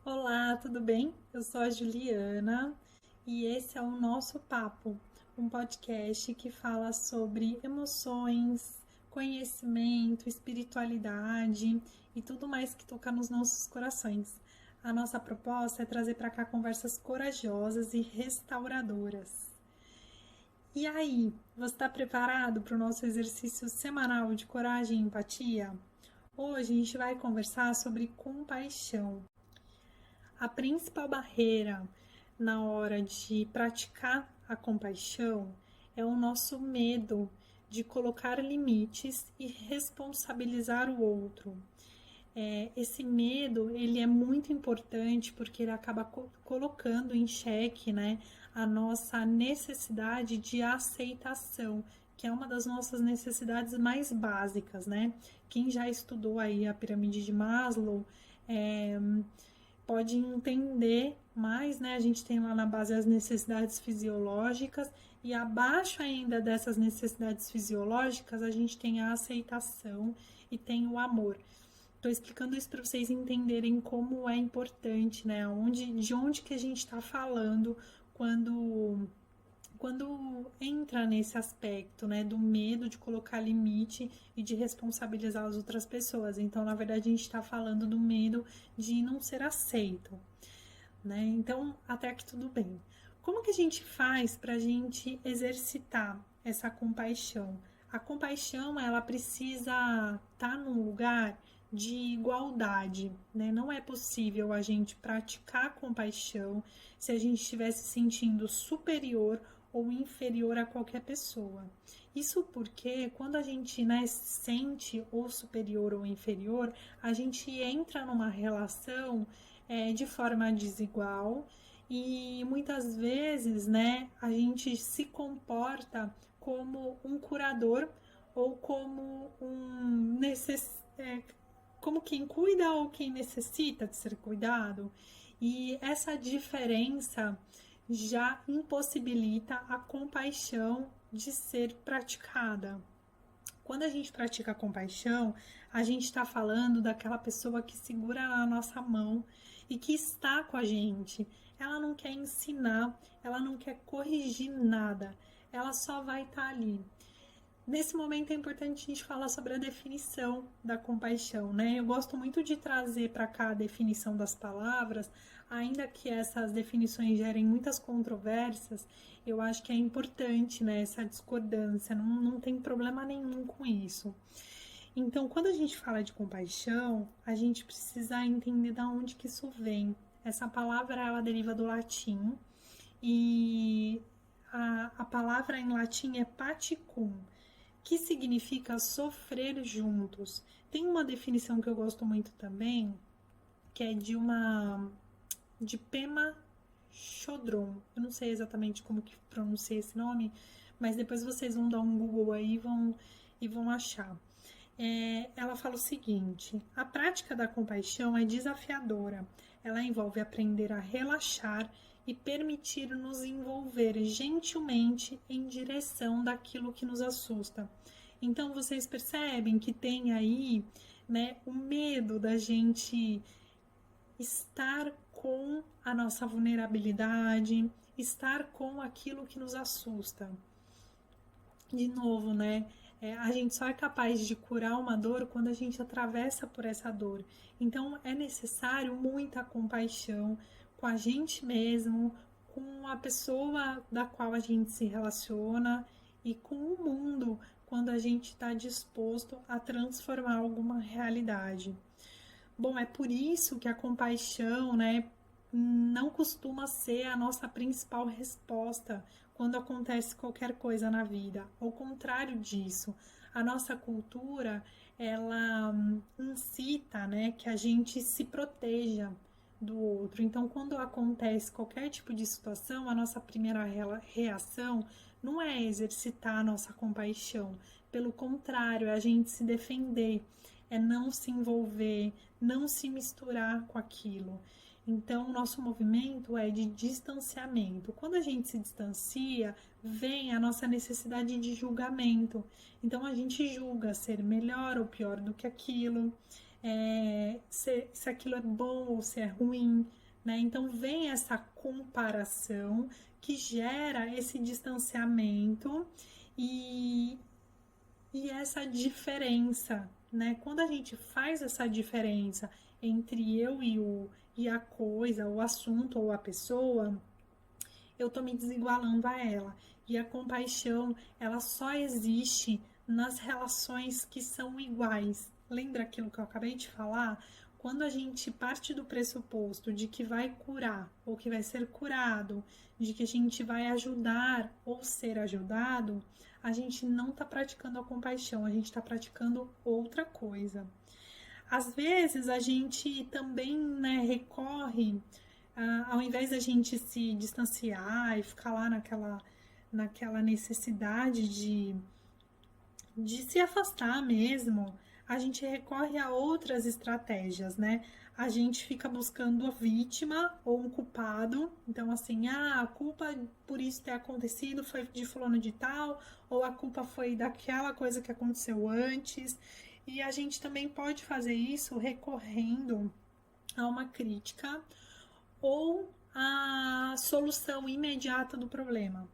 Olá, tudo bem? Eu sou a Juliana e esse é o Nosso Papo, um podcast que fala sobre emoções, conhecimento, espiritualidade e tudo mais que toca nos nossos corações. A nossa proposta é trazer para cá conversas corajosas e restauradoras. E aí, você está preparado para o nosso exercício semanal de coragem e empatia? Hoje a gente vai conversar sobre compaixão. A principal barreira na hora de praticar a compaixão é o nosso medo de colocar limites e responsabilizar o outro. Esse medo ele é muito importante porque ele acaba colocando em xeque, né, a nossa necessidade de aceitação, que é uma das nossas necessidades mais básicas, né? Quem já estudou aí a pirâmide de Maslow pode entender mais, né? A gente tem lá na base as necessidades fisiológicas e abaixo ainda dessas necessidades fisiológicas a gente tem a aceitação e tem o amor. Estou explicando isso para vocês entenderem como é importante, né? De onde que a gente está falando quando entra nesse aspecto, né, do medo de colocar limite e de responsabilizar as outras pessoas. Então, na verdade, a gente está falando do medo de não ser aceito, né? Então, até aqui tudo bem. Como que a gente faz para a gente exercitar essa compaixão? A compaixão, ela precisa estar num lugar de igualdade, né? Não é possível a gente praticar compaixão se a gente estiver se sentindo superior ou inferior a qualquer pessoa. Isso porque quando a gente, né, se sente ou superior ou inferior, a gente entra numa relação de forma desigual e muitas vezes, né, a gente se comporta como um curador ou como como quem cuida ou quem necessita de ser cuidado. E essa diferença já impossibilita a compaixão de ser praticada. Quando a gente pratica a compaixão, a gente está falando daquela pessoa que segura a nossa mão e que está com a gente. Ela não quer ensinar, ela não quer corrigir nada, ela só vai estar ali. Nesse momento é importante a gente falar sobre a definição da compaixão, né? Eu gosto muito de trazer para cá a definição das palavras, ainda que essas definições gerem muitas controvérsias, eu acho que é importante, né, essa discordância, não tem problema nenhum com isso. Então, quando a gente fala de compaixão, a gente precisa entender de onde que isso vem. Essa palavra, ela deriva do latim e a palavra em latim é paticum, que significa sofrer juntos. Tem uma definição que eu gosto muito também, que é de Pema Chodron. Eu não sei exatamente como que pronuncia esse nome, mas depois vocês vão dar um Google aí e vão achar. Ela fala o seguinte: a prática da compaixão é desafiadora. Ela envolve aprender a relaxar e permitir nos envolver gentilmente em direção daquilo que nos assusta. Então vocês percebem que tem aí, né, o medo da gente estar com a nossa vulnerabilidade, estar com aquilo que nos assusta. De novo, né? A gente só é capaz de curar uma dor quando a gente atravessa por essa dor. Então é necessário muita compaixão com a gente mesmo, com a pessoa da qual a gente se relaciona e com o mundo quando a gente está disposto a transformar alguma realidade. Bom, é por isso que a compaixão, né, não costuma ser a nossa principal resposta quando acontece qualquer coisa na vida. Ao contrário disso, a nossa cultura, ela incita, né, que a gente se proteja do outro. Então, quando acontece qualquer tipo de situação, a nossa primeira reação não é exercitar a nossa compaixão. Pelo contrário, é a gente se defender, é não se envolver, não se misturar com aquilo. Então, o nosso movimento é de distanciamento. Quando a gente se distancia, vem a nossa necessidade de julgamento. Então, a gente julga ser melhor ou pior do que aquilo. se aquilo é bom ou se é ruim, né? Então vem essa comparação que gera esse distanciamento e, e essa diferença, né? Quando a gente faz essa diferença entre eu e a coisa, o assunto ou a pessoa, eu tô me desigualando a ela. E a compaixão, ela só existe nas relações que são iguais. Lembra aquilo que eu acabei de falar? Quando a gente parte do pressuposto de que vai curar ou que vai ser curado, de que a gente vai ajudar ou ser ajudado, a gente não está praticando a compaixão, a gente está praticando outra coisa. Às vezes a gente também, né, recorre, ao invés da gente se distanciar e ficar lá naquela necessidade de se afastar mesmo, a gente recorre a outras estratégias, né? A gente fica buscando a vítima ou um culpado. Então, assim, a culpa por isso ter acontecido foi de fulano de tal, ou a culpa foi daquela coisa que aconteceu antes. E a gente também pode fazer isso recorrendo a uma crítica ou a solução imediata do problema.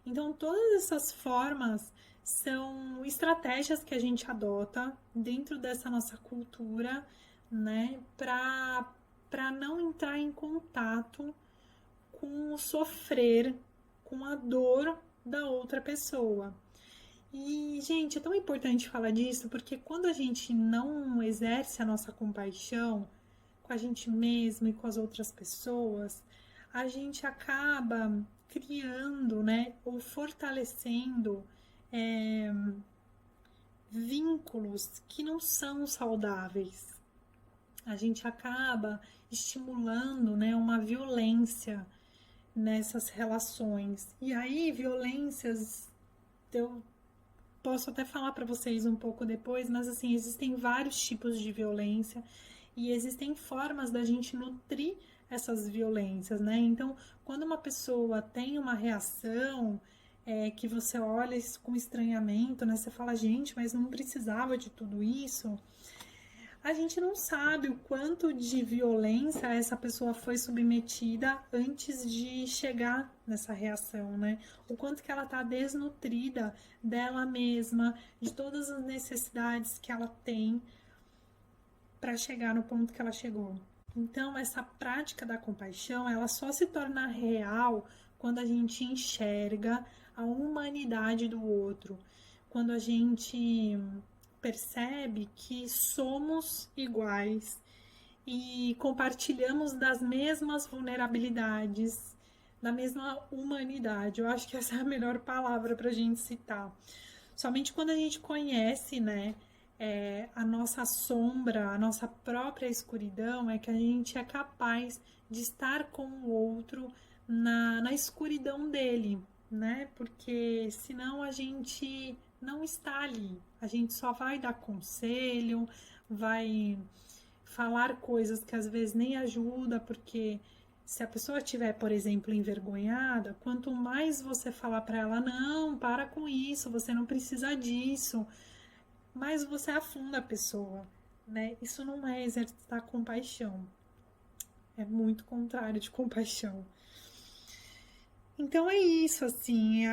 Então, todas essas formas são estratégias que a gente adota dentro dessa nossa cultura, né, para não entrar em contato com o sofrer, com a dor da outra pessoa. E, gente, é tão importante falar disso porque quando a gente não exerce a nossa compaixão com a gente mesmo e com as outras pessoas, a gente acaba criando, né, ou fortalecendo vínculos que não são saudáveis. A gente acaba estimulando, né, uma violência nessas relações. E aí, violências, eu posso até falar para vocês um pouco depois, mas assim, existem vários tipos de violência e existem formas da gente nutrir essas violências, né? Então, quando uma pessoa tem uma reação que você olha com estranhamento, né? Você fala, gente, mas não precisava de tudo isso. A gente não sabe o quanto de violência essa pessoa foi submetida antes de chegar nessa reação, né? O quanto que ela tá desnutrida dela mesma, de todas as necessidades que ela tem para chegar no ponto que ela chegou. Então, essa prática da compaixão, ela só se torna real quando a gente enxerga a humanidade do outro, quando a gente percebe que somos iguais e compartilhamos das mesmas vulnerabilidades, da mesma humanidade. Eu acho que essa é a melhor palavra para a gente citar. Somente quando a gente conhece, né, a nossa sombra, a nossa própria escuridão, é que a gente é capaz de estar com o outro na escuridão dele, né? Porque senão a gente não está ali. A gente só vai dar conselho, vai falar coisas que às vezes nem ajuda, porque se a pessoa estiver, por exemplo, envergonhada, quanto mais você falar para ela, não, para com isso, você não precisa disso, mais você afunda a pessoa, né? Isso não é exercitar compaixão. É muito contrário de compaixão. Então é isso, assim,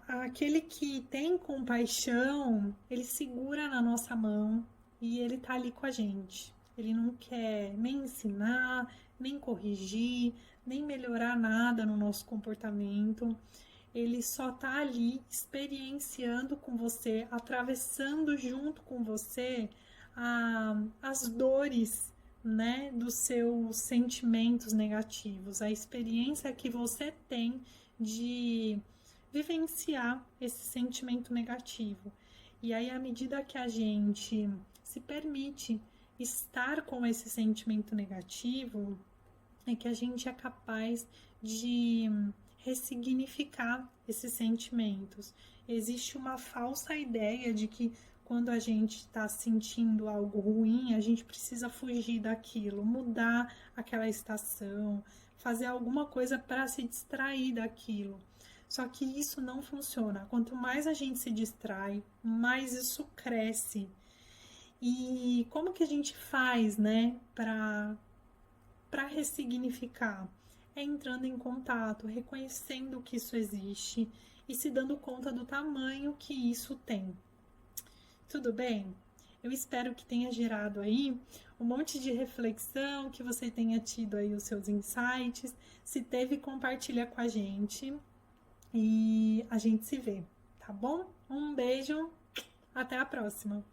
aquele que tem compaixão, ele segura na nossa mão e ele tá ali com a gente. Ele não quer nem ensinar, nem corrigir, nem melhorar nada no nosso comportamento. Ele só tá ali experienciando com você, atravessando junto com você as dores, né, dos seus sentimentos negativos, a experiência que você tem de vivenciar esse sentimento negativo. E aí, à medida que a gente se permite estar com esse sentimento negativo, é que a gente é capaz de ressignificar esses sentimentos. Existe uma falsa ideia de que quando a gente está sentindo algo ruim, a gente precisa fugir daquilo, mudar aquela estação, fazer alguma coisa para se distrair daquilo. Só que isso não funciona. Quanto mais a gente se distrai, mais isso cresce. E como que a gente faz, né, para ressignificar? É entrando em contato, reconhecendo que isso existe e se dando conta do tamanho que isso tem. Tudo bem? Eu espero que tenha gerado aí um monte de reflexão, que você tenha tido aí os seus insights. Se teve, compartilha com a gente e a gente se vê, tá bom? Um beijo, até a próxima!